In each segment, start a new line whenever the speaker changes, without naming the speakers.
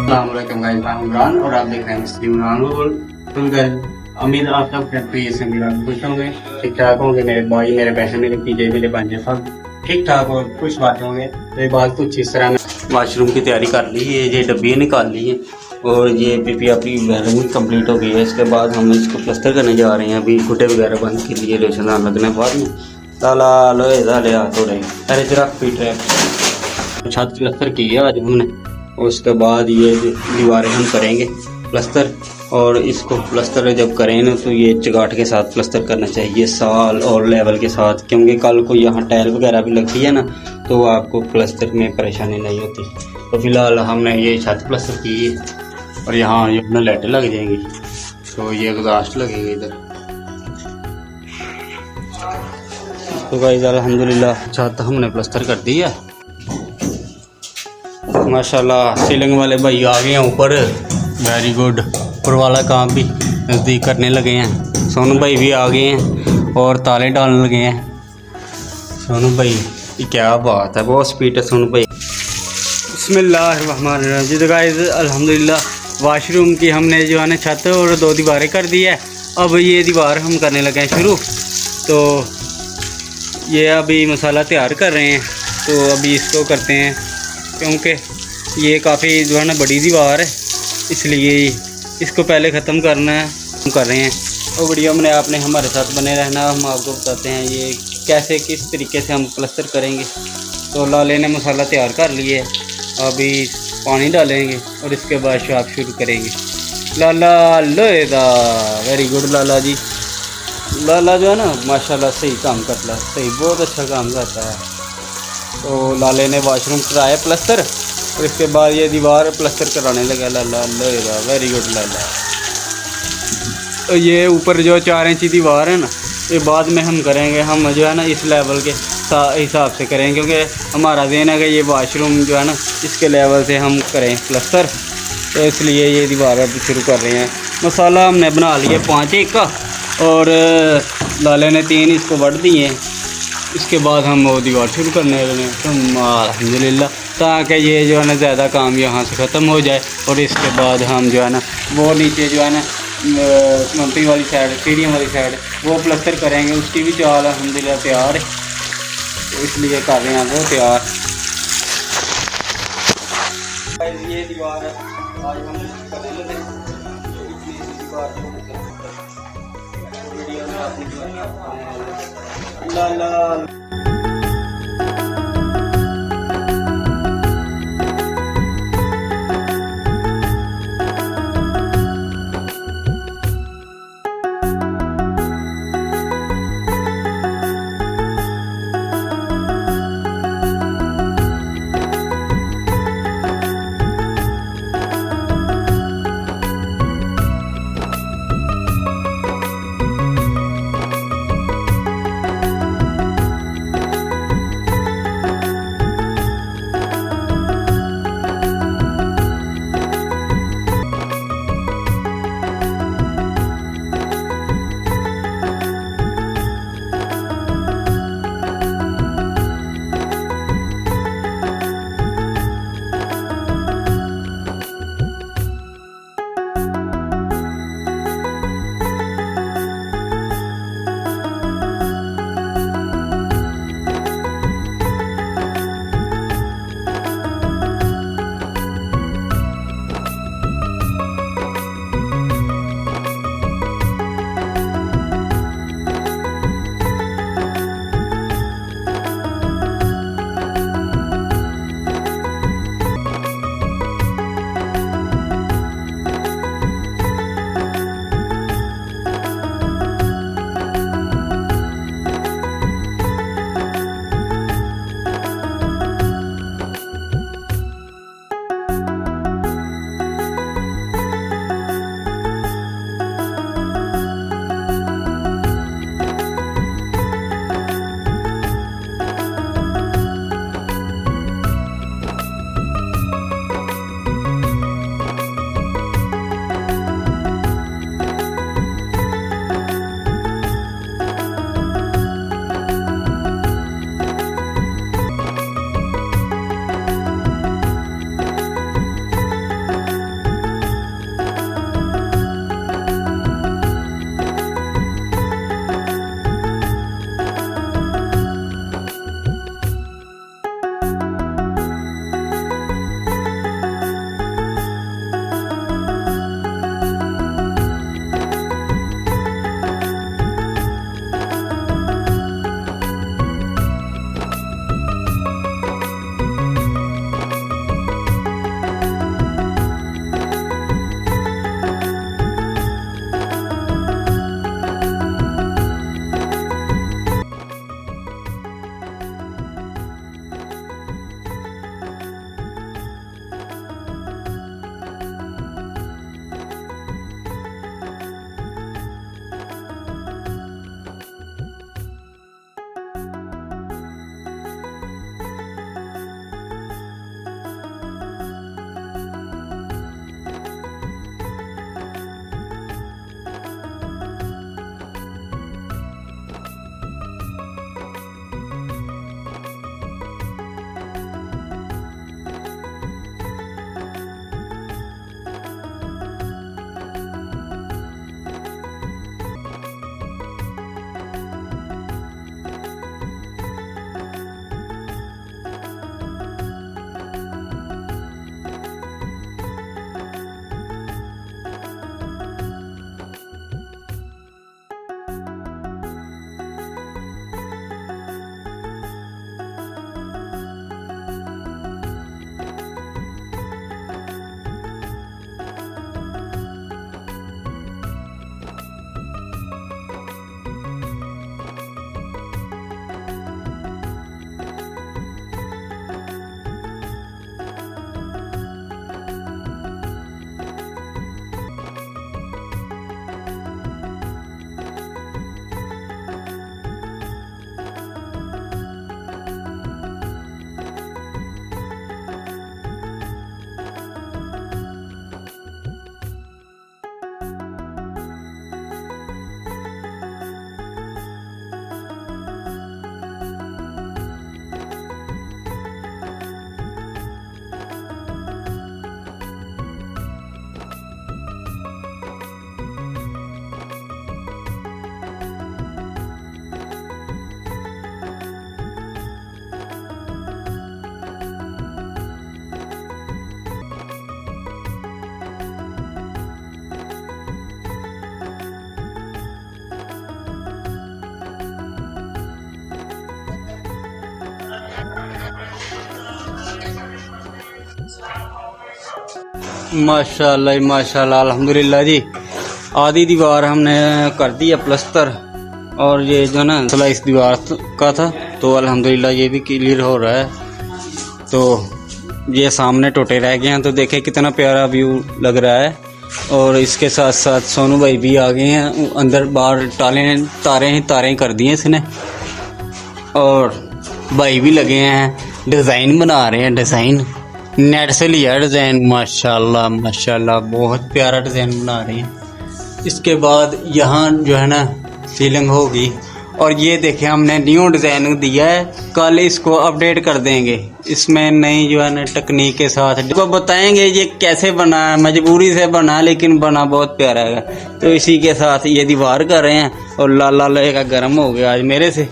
अस्सलामुअलैकुम गाइस, मैं इमरान और आप देख रहे हैं मुस्लिम इमरान फुल गाइस। उम्मीद है आप सब फ्री से मेरा खुश होंगे, ठीक ठाक होंगे। मेरे भाई, मेरे बहन, मेरे पीजे, मेरे भांजे सब ठीक ठाक और खुश बात होंगे। तो ये बात कुछ इस तरह, मैं वाशरूम की तैयारी कर ली है, ये डब्बी निकाल ली है और ये पीपी अपनी वायरिंग कंप्लीट हो गई है। इसके बाद हम इसको प्लास्टर करने जा रहे हैं। अभी घुटे वगैरह बंद के लिए रोशनदान लगने बाद में ताला लोहे दाले हाथ हो रहे। अरे जरा पीट रहे। छत प्लास्टर की है आज हमने। उसके बाद ये दीवारें हम करेंगे प्लास्टर, और इसको प्लास्टर जब करें ना तो ये चगाट के साथ प्लास्टर करना चाहिए, साल और लेवल के साथ, क्योंकि कल को यहाँ टाइल वगैरह भी लगती है ना तो आपको प्लास्टर में परेशानी नहीं होती। तो फिलहाल हमने ये छत प्लास्टर की है और यहाँ ये अपना लाइटें लग जाएंगी, तो ये एग्जॉस्ट लगेगा इधर। तो गाइस अल्हम्दुलिल्लाह छत हमने प्लास्टर कर दी है माशाल्लाह। सीलिंग वाले भाई आ गए हैं ऊपर, वेरी गुड। ऊपर वाला काम भी नज़दीक करने लगे हैं। सोनू भाई भी आ गए हैं और ताले डालने लगे हैं। सोनू भाई क्या बात है, बहुत स्पीड है सोनू भाई। बिस्मिल्लाहिर्रहमानिर्रहीम। गाइस अल्हम्दुलिल्लाह वाशरूम की हमने जो है ना छत और 2 दीवारें कर दी है। अब ये दीवार हम करने लगे हैं शुरू। तो ये अभी मसाला तैयार कर रहे हैं, तो अभी इसको करते हैं, क्योंकि ये काफ़ी जो है ना बड़ी दीवार है, इसलिए इसको पहले ख़त्म करना है, हम कर रहे हैं। और वीडियो में आपने हमारे साथ बने रहना, हम आपको बताते हैं ये कैसे किस तरीके से हम प्लास्टर करेंगे। तो लाले ने मसाला तैयार कर लिए, अभी पानी डालेंगे और इसके बाद शाप शुरू करेंगे। लाला लोहेदा, वेरी गुड लाला जी। लाला जो है ना माशाल्लाह सही काम करता है, सही बहुत अच्छा काम करता है। तो लाले ने वाशरूम कराया प्लास्टर और इसके बाद ये दीवार प्लास्टर कराने लगा लाला लोहेदा, वेरी गुड लाला। तो ये ऊपर जो 4 इंच की दीवार है ना, ये बाद में हम करेंगे। हम जो है ना इस लेवल के हिसाब से करेंगे, क्योंकि हमारा देन है कि ये वाशरूम जो है ना इसके लेवल से हम करें प्लास्टर। तो इसलिए ये दीवार अब शुरू कर रहे हैं। मसाला हमने बना लिया 5 एक का और लाले ने 3 इसको बढ़ दिए। इसके बाद हम वो दीवार शुरू करने लगे तो अल्हम्दुलिल्लाह, ताकि ये जो है ना ज़्यादा काम यहाँ से ख़त्म हो जाए। और इसके बाद हम जो है ना वो नीचे जो है ना मंपी वाली साइड, सीढ़ियों वाली साइड वो प्लास्टर करेंगे। उसकी भी चाल अल्हम्दुलिल्लाह तैयार है, तो इसलिए कर रहे हैं वो तैयार। ये दीवार आज हम करने लगे, वीडियो में आपने माशाल्लाह माशाल्लाह अल्हम्दुलिल्लाह जी। आधी दीवार हमने कर दी है प्लस्तर, और ये जो ना मसला इस दीवार का था, तो अल्हम्दुलिल्लाह ये भी क्लियर हो रहा है। तो ये सामने टोटे रह गए हैं, तो देखें कितना प्यारा व्यू लग रहा है। और इसके साथ साथ सोनू भाई भी आ गए हैं, अंदर बाहर तारें कर दी हैं इसने, और भाई भी लगे हैं डिज़ाइन बना रहे हैं। डिज़ाइन नेट से लिया डिज़ाइन, माशाल्लाह माशाल्लाह बहुत प्यारा डिज़ाइन बना रहे हैं। इसके बाद यहाँ जो है ना सीलिंग होगी, और ये देखें हमने न्यू डिज़ाइन दिया है, कल इसको अपडेट कर देंगे। इसमें नई जो है ना तकनीक के साथ को बताएंगे ये कैसे बना है, मजबूरी से बना लेकिन बना बहुत प्यारा है। तो इसी के साथ ये दीवार कर रहे हैं, और लाला का गर्म हो गया आज मेरे से,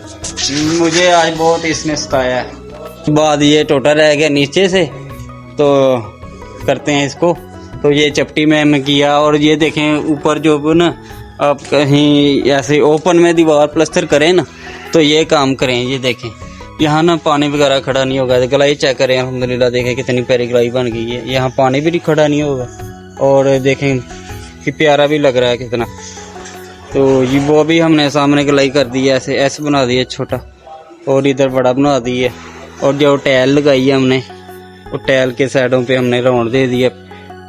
मुझे आज बहुत इसने सताया है। बाद ये टोटा रह गया नीचे से, तो करते हैं इसको। तो ये चपटी में हमने किया, और ये देखें ऊपर जो ना आप कहीं ऐसे ओपन में दीवार प्लस्तर करें ना, तो ये काम करें। ये देखें यहाँ ना पानी वगैरह खड़ा नहीं होगा। गलाई चेक करें, अल्हम्दुलिल्लाह देखें कितनी प्यारी गलाई बन गई है, यहाँ पानी भी खड़ा नहीं होगा। और देखें कि प्यारा भी लग रहा है कितना। तो ये वो भी हमने सामने गलाई कर दी है, ऐसे बना दी है छोटा, और इधर बड़ा बना दी है। और जो टाइल लगाई है हमने, वो टाइल के साइडों पे हमने राउंड दे दिया,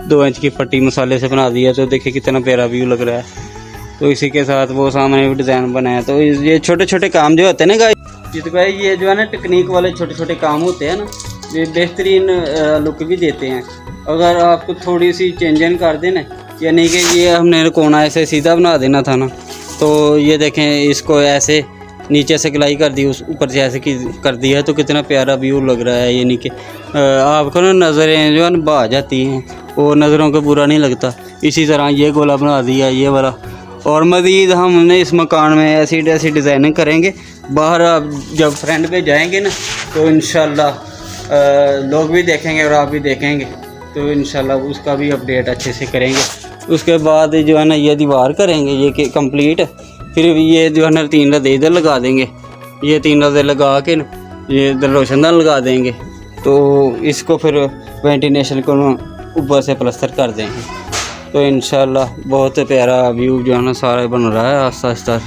2 इंच की पट्टी मसाले से बना दिया। तो देखिए कितना प्यारा व्यू लग रहा है। तो इसी के साथ वो सामने भी डिज़ाइन बनाया। तो ये छोटे छोटे काम जो होते हैं ना गाइस, जित भाई ये जो है ना टेक्निक वाले छोटे छोटे काम होते हैं ना, ये बेहतरीन लुक भी देते हैं। अगर आपको थोड़ी सी चेंजन कर देना, यानी कि ये हमने कोना ऐसे सीधा बना देना था ना, तो ये देखें इसको ऐसे नीचे से गलाई कर दी, उस ऊपर से ऐसे कर दिया, तो कितना प्यारा व्यू लग रहा है। यानी कि आपको ना नज़रें जो है ना बहा जाती हैं, वो नज़रों को बुरा नहीं लगता। इसी तरह ये गोला बना दिया ये वाला। और मज़ीद हमने इस मकान में ऐसी डिज़ाइनिंग करेंगे। बाहर आप जब फ्रेंड पे जाएंगे ना, तो इंशाल्लाह लोग भी देखेंगे और आप भी देखेंगे, तो इंशाल्लाह उसका भी अपडेट अच्छे से करेंगे। उसके बाद जो है ना ये दीवार करेंगे ये कंप्लीट, फिर ये जो है ना 3 रदे इधर लगा देंगे, ये 3 रदे लगा के ये इधर रोशनदान लगा देंगे। तो इसको फिर वेंटिलेशन को ऊपर से प्लस्तर कर देंगे। तो इंशाल्लाह बहुत प्यारा व्यू जो है ना सारा बन रहा है आस्ता आस्ता।